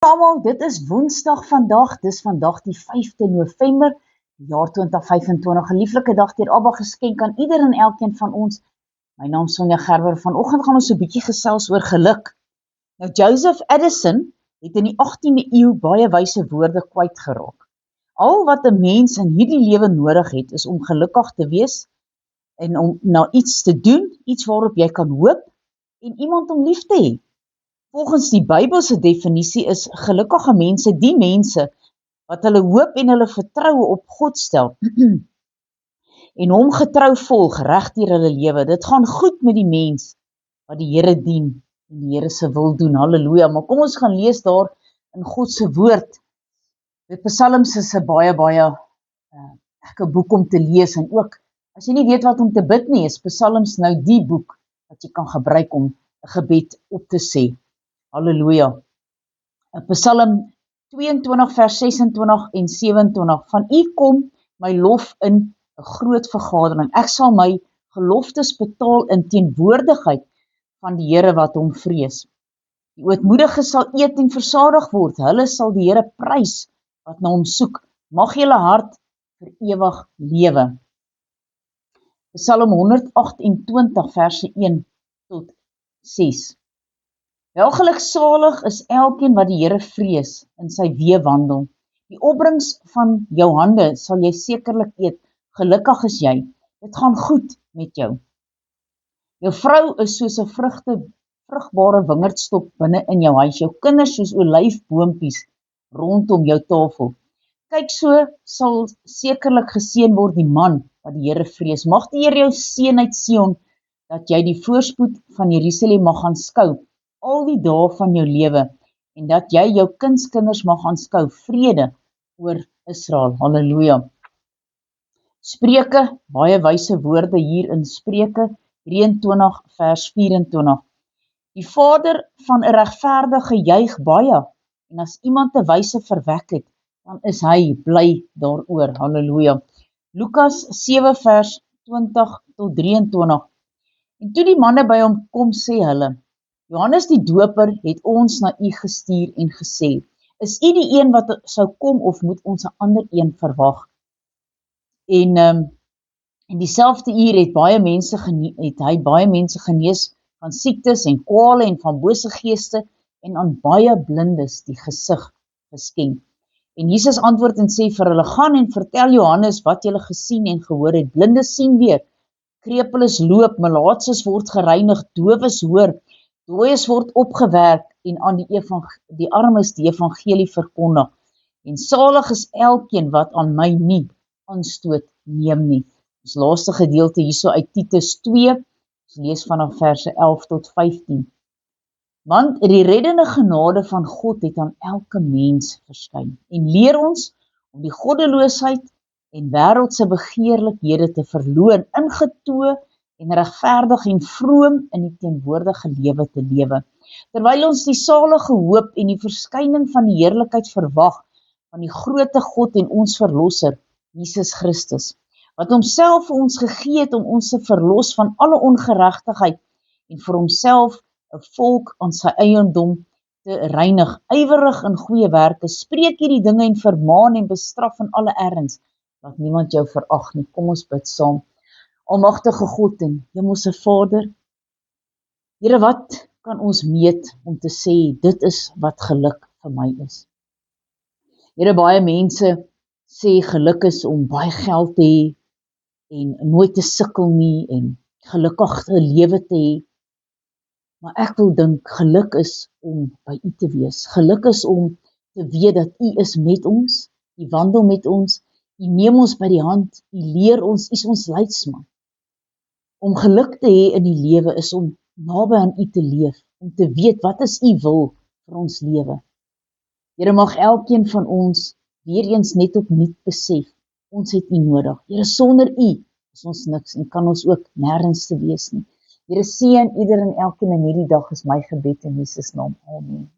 Almal, dit is Woensdag vandag, dis vandag die 5de November, die jaar 2025, 'n lieflike dag deur Abba geskenk aan ieder en elkeen van ons. My naam is Sonja Gerber, vanoggend gaan ons so 'n bietjie gesels oor geluk. Nou Joseph Addison het in die 18de eeu baie wyse woorde kwytgeraak. Al wat 'n mens in hierdie lewe nodig het, is om gelukkig te wees en om na iets te doen, iets waarop jy kan hoop en iemand om lief te hê. Volgens die Bybelse definisie is gelukkige mense die mense wat hulle hoop en hulle vertroue op God stel en hom getrou volg reg deur hulle lewe. Dit gaan goed met die mens wat die Here dien en die Here se wil doen. Halleluja. Maar kom ons gaan lees daar in God se woord. Dit Psalms is 'n baie lekker boek om te lees, en ook as jy nie weet wat om te bid nie, is Psalms nou die boek wat jy kan gebruik om 'n gebed op te sê. Halleluja. Psalm 22 vers 26 en 27. Van U kom my lof in 'n groot vergadering. Ek sal my geloftes betaal in teenwoordigheid van die Here wat hom vrees. Die ootmoediges sal eet en versadig word. Hulle sal die Here prys wat na hom soek. Mag julle hart vir ewig lewe. Psalm 128 verse 1 tot 6. Welgeluksalig is elkeen wat die Here vrees en sy weë wandel. Die opbrengs van jou hande sal jy sekerlik eet. Gelukkig is jy. Dit gaan goed met jou. Jou vrou is soos 'n vrugbare wingerdstok binne in jou huis. Jou kinders soos olyfboompies rondom jou tafel. Kyk, so sal sekerlik geseën word die man wat die Here vrees. Mag die Here jou seën uit Sion, dat jy die voorspoed van Jerusalem mag aanskou al die dae van jou lewe, en dat jy jou kindskinders mag aanskou. Vrede oor Israel. Halleluja. Spreuke, baie wyse woorde hier in Spreuke 23 vers 24. Die vader van 'n regverdige juig baie, en as iemand 'n wyse verwek het, dan is hy bly daaroor. Halleluja. Lukas 7 vers 20 tot 23. En toe die manne by hom kom, sê hulle, Johannes die Doper het ons na u gestuur en gesê, is u die een wat sou kom of moet ons 'n ander een verwag? En in dieselfde uur het hy baie mense genees van siektes en kwale en van bose geeste en aan baie blindes die gesig geskenk. En Jesus antwoord en sê vir hulle, gaan en vertel Johannes wat julle gesien en gehoor het. Blindes sien weer, krepeles loop, malaatses word gereinig, dowes hoor, dooies word opgewerk en aan die armes die evangelie verkondig. En salig is elkeen wat aan my nie aanstoot neem nie. Ons laaste gedeelte hierso uit Titus 2, ons lees vanaf verse 11 tot 15. Want die reddende genade van God het aan elke mens verskyn en leer ons om die goddeloosheid en wêreldse begeerlikhede te verloon, ingetoe en regverdig en vroom in die teenwoordige lewe te lewe, terwyl ons die salige hoop en die verskyning van die heerlikheid verwag van die groote God en ons verlosser, Jesus Christus, wat homself vir ons gegee het om ons te verlos van alle ongeregtigheid en vir homself 'n volk aan sy eiendom te reinig, ywerig in goeie werke. Spreek hierdie dinge en vermaan en bestraf in alle erns, dat niemand jou verag nie. Kom ons bid saam. Almagtige God en Hemelse Vader, Here, wat kan ons meet om te sê, dit is wat geluk vir my is? Here, baie mense sê geluk is om baie geld te hê en nooit te sukkel nie en gelukkig 'n lewe te hê. Maar ek wil dink, geluk is om by U te wees. Geluk is om te weet dat U is met ons, U wandel met ons, U neem ons by die hand, U leer ons, U is ons leidsman. Om geluk te hê in die lewe is om naby aan U te leef, om te weet wat is U wil vir ons lewe. Here, mag elkeen van ons weer eens net opnuut besef, ons het U nodig. Here, sonder U is ons niks en kan ons ook nêrens te wees nie. Here, seën ieder en elkeen in hierdie dag is my gebed in Jesus naam. Amen.